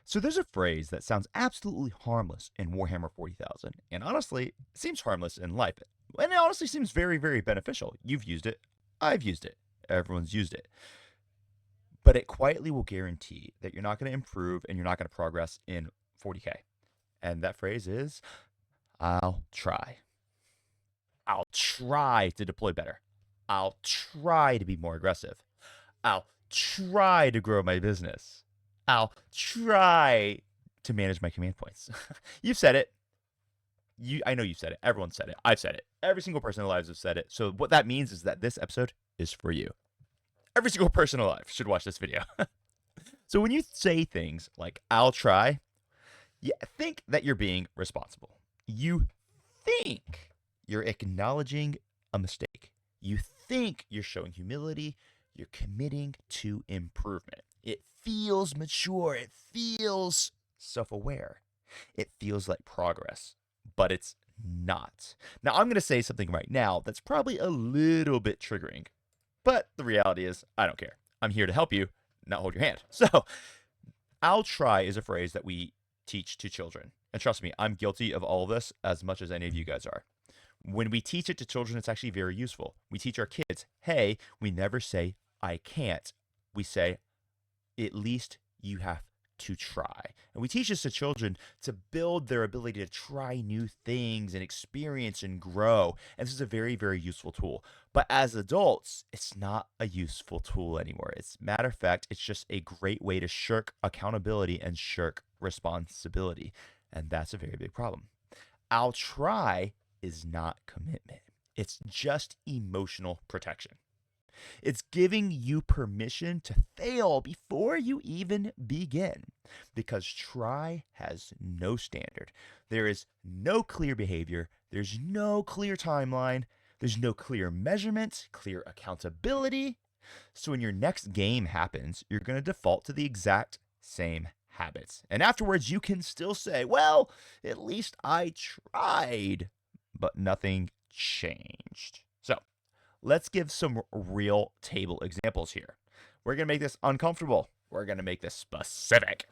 So there's a phrase that sounds absolutely harmless in Warhammer 40,000, and honestly, it seems harmless in life. And it honestly seems very, very beneficial. You've used it, I've used it, everyone's used it. But it quietly will guarantee that you're not going to improve and you're not going to progress in 40K. And that phrase is, I'll try. I'll try to deploy better. I'll try to be more aggressive. I'll try to grow my business. I'll try to manage my command points. You've said it. I know you've said it. Everyone said it. I've said it. Every single person alive has said it. So what that means is that this episode is for you. Every single person alive should watch this video. So when you say things like "I'll try," you think that you're being responsible. You think you're acknowledging a mistake. You think you're showing humility. You're committing to improvement. It feels mature. It feels self aware. It feels like progress, but it's not. Now, I'm going to say something right now that's probably a little bit triggering, but the reality is, I don't care. I'm here to help you, not hold your hand. So, I'll try is a phrase that we teach to children. And trust me, I'm guilty of all of this as much as any of you guys are. When we teach it to children, it's actually very useful. We teach our kids, hey, we never say, I can't. We say, at least you have to try. And we teach this to children to build their ability to try new things and experience and grow. And this is a very, very useful tool. But as adults, it's not a useful tool anymore. As a matter of fact, it's just a great way to shirk accountability and shirk responsibility. And that's a very big problem. I'll try is not commitment. It's just emotional protection. It's giving you permission to fail before you even begin, because try has no standard. There is no clear behavior, there's no clear timeline, there's no clear measurement, clear accountability. So when your next game happens, you're going to default to the exact same habits. And afterwards, you can still say, well, at least I tried, but nothing changed. So let's give some real table examples here. We're going to make this uncomfortable. We're going to make this specific.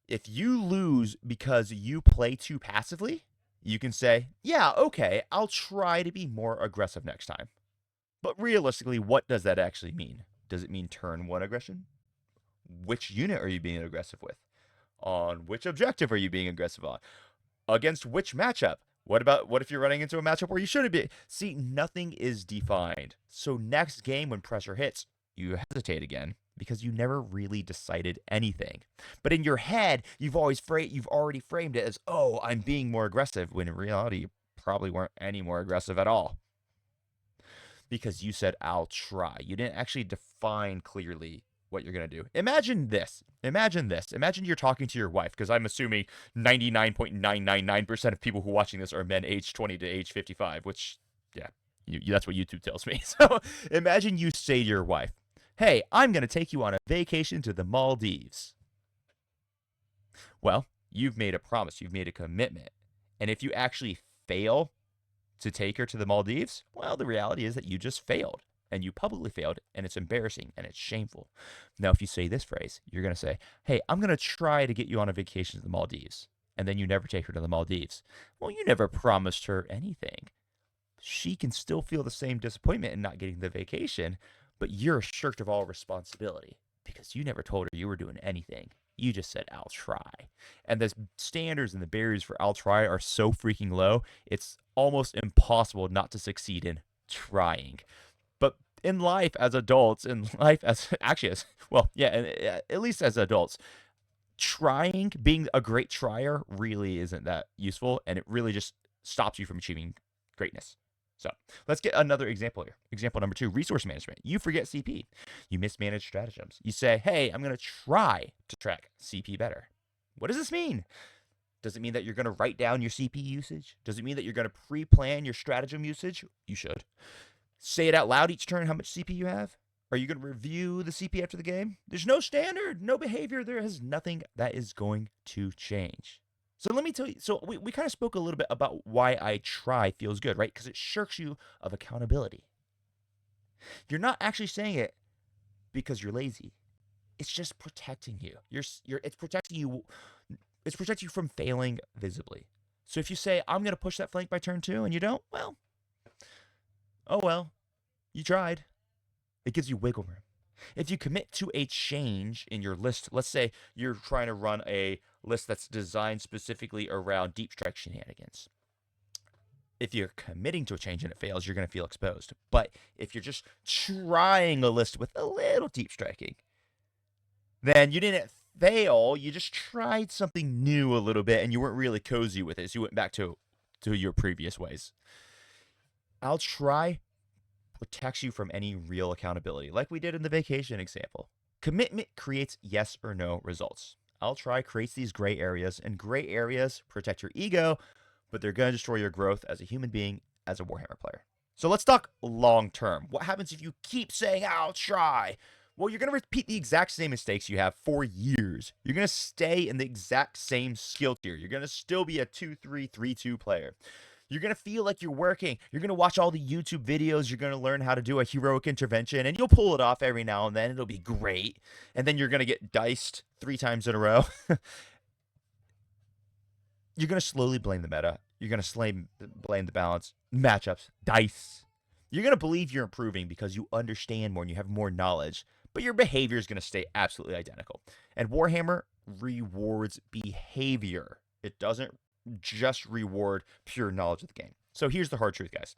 If you lose because you play too passively, you can say, yeah, okay, I'll try to be more aggressive next time. But realistically, what does that actually mean? Does it mean turn one aggression? Which unit are you being aggressive with? On which objective are you being aggressive on? Against which matchup? What if you're running into a matchup where you shouldn't be? See, nothing is defined. So next game when pressure hits, you hesitate again because you never really decided anything. But in your head, you've already framed it as, "Oh, I'm being more aggressive," when in reality you probably weren't any more aggressive at all. Because you said, "I'll try." You didn't actually define clearly what you're going to do. Imagine this. Imagine this. Imagine you're talking to your wife, because I'm assuming 99.999% of people who are watching this are men aged 20 to age 55, which, yeah, that's what YouTube tells me. So imagine you say to your wife, hey, I'm going to take you on a vacation to the Maldives. Well, you've made a promise. You've made a commitment. And if you actually fail to take her to the Maldives, well, the reality is that you just failed. And you publicly failed, and it's embarrassing, and it's shameful. Now, if you say this phrase, you're going to say, hey, I'm going to try to get you on a vacation to the Maldives. And then you never take her to the Maldives. Well, you never promised her anything. She can still feel the same disappointment in not getting the vacation, but you're shirked of all responsibility because you never told her you were doing anything. You just said, I'll try. And the standards and the barriers for I'll try are so freaking low, it's almost impossible not to succeed in trying. But in life as adults, at least as adults, being a great trier really isn't that useful, and it really just stops you from achieving greatness. So let's get another example here. Example number 2, resource management. You forget CP. You mismanage stratagems. You say, hey, I'm going to try to track CP better. What does this mean? Does it mean that you're going to write down your CP usage? Does it mean that you're going to pre-plan your stratagem usage? You should. Say it out loud each turn how much CP you have? Are you going to review the CP after the game? There's no standard, no behavior. There is nothing that is going to change. So let me tell you. So we kind of spoke a little bit about why I try feels good, right? Because it shirks you of accountability. You're not actually saying it because you're lazy. It's just protecting you. It's protecting you. It's protecting you from failing visibly. So if you say, I'm going to push that flank by turn 2 and you don't, well, oh well, you tried. It gives you wiggle room. If you commit to a change in your list, let's say you're trying to run a list that's designed specifically around deep strike shenanigans. If you're committing to a change and it fails, you're going to feel exposed. But if you're just trying a list with a little deep striking, then you didn't fail. You just tried something new a little bit and you weren't really cozy with it. So you went back to your previous ways. I'll try protects you from any real accountability, like we did in the vacation example. Commitment creates yes or no results. I'll try creates these gray areas, and gray areas protect your ego, but they're going to destroy your growth as a human being, as a Warhammer player. So let's talk long term. What happens if you keep saying, I'll try? Well, you're going to repeat the exact same mistakes you have for years. You're going to stay in the exact same skill tier. You're going to still be a 2-3, 3-2 player. You're going to feel like you're working. You're going to watch all the YouTube videos. You're going to learn how to do a heroic intervention, and you'll pull it off every now and then. It'll be great. And then you're going to get diced 3 times in a row. You're going to slowly blame the meta. You're going to blame the balance, matchups, dice. You're going to believe you're improving because you understand more and you have more knowledge, but your behavior is going to stay absolutely identical. And Warhammer rewards behavior. It doesn't just reward pure knowledge of the game. So here's the hard truth, guys.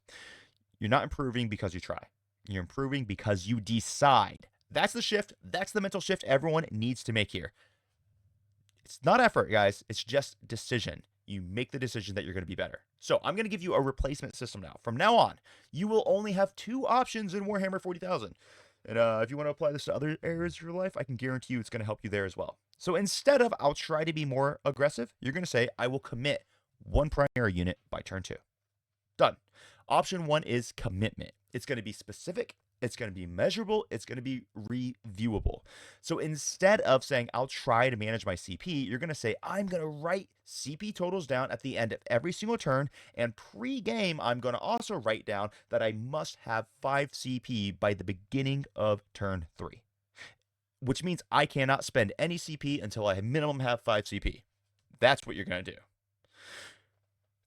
You're not improving because you try. You're improving because you decide. That's the shift. That's the mental shift everyone needs to make here. It's not effort, guys. It's just decision. You make the decision that you're going to be better. So I'm going to give you a replacement system now. From now on, you will only have 2 options in Warhammer 40,000. And if you want to apply this to other areas of your life, I can guarantee you it's going to help you there as well. So instead of I'll try to be more aggressive, you're going to say I will commit 1 primary unit by turn 2. Done. Option 1 is commitment. It's going to be specific. It's going to be measurable. It's going to be reviewable. So instead of saying I'll try to manage my CP, you're going to say I'm going to write CP totals down at the end of every single turn. And pre-game, I'm going to also write down that I must have 5 CP by the beginning of turn 3. Which means I cannot spend any CP until I minimum have 5 CP. That's what you're going to do.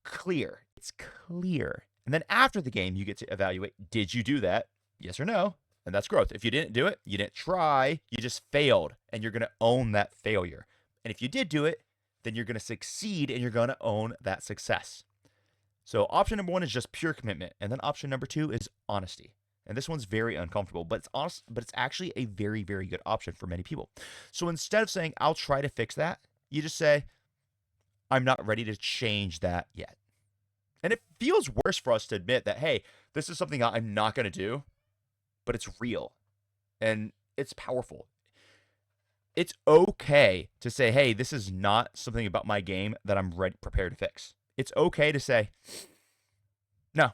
Clear. It's clear. And then after the game, you get to evaluate, did you do that? Yes or no? And that's growth. If you didn't do it, you didn't try, you just failed, and you're going to own that failure. And if you did do it, then you're going to succeed and you're going to own that success. So option number 1 is just pure commitment. And then option number 2 is honesty. And this one's very uncomfortable, but it's honest, but it's actually a very, very good option for many people. So instead of saying, I'll try to fix that, you just say, I'm not ready to change that yet. And it feels worse for us to admit that, hey, this is something I'm not going to do, but it's real and it's powerful. It's okay to say, hey, this is not something about my game that I'm prepared to fix. It's okay to say, no,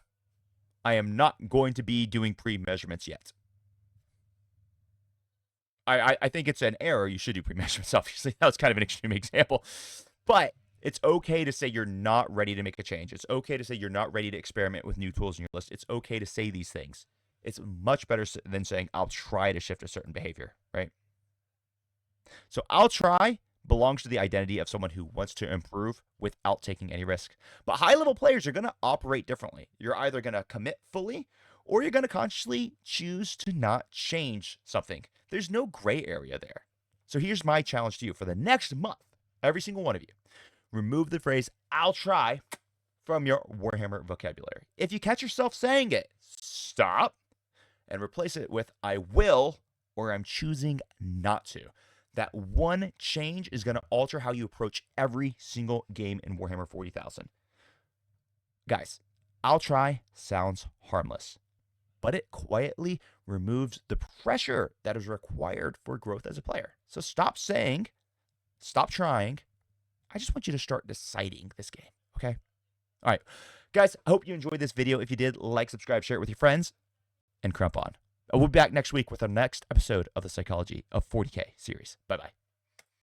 I am not going to be doing pre-measurements yet. I think it's an error. You should do pre-measurements, obviously. That was kind of an extreme example. But it's okay to say you're not ready to make a change. It's okay to say you're not ready to experiment with new tools in your list. It's okay to say these things. It's much better than saying, I'll try to shift a certain behavior, right? So I'll try belongs to the identity of someone who wants to improve without taking any risk. But high-level players are going to operate differently. You're either going to commit fully or you're going to consciously choose to not change something. There's no gray area there. So here's my challenge to you for the next month, every single one of you. Remove the phrase, I'll try, from your Warhammer vocabulary. If you catch yourself saying it, stop and replace it with, I will, or I'm choosing not to. That one change is going to alter how you approach every single game in Warhammer 40,000. Guys, I'll try sounds harmless, but it quietly removes the pressure that is required for growth as a player. So stop saying, stop trying. I just want you to start deciding this game, okay? All right, guys, I hope you enjoyed this video. If you did, like, subscribe, share it with your friends, and crump on. We'll be back next week with our next episode of the Psychology of 40K series. Bye-bye.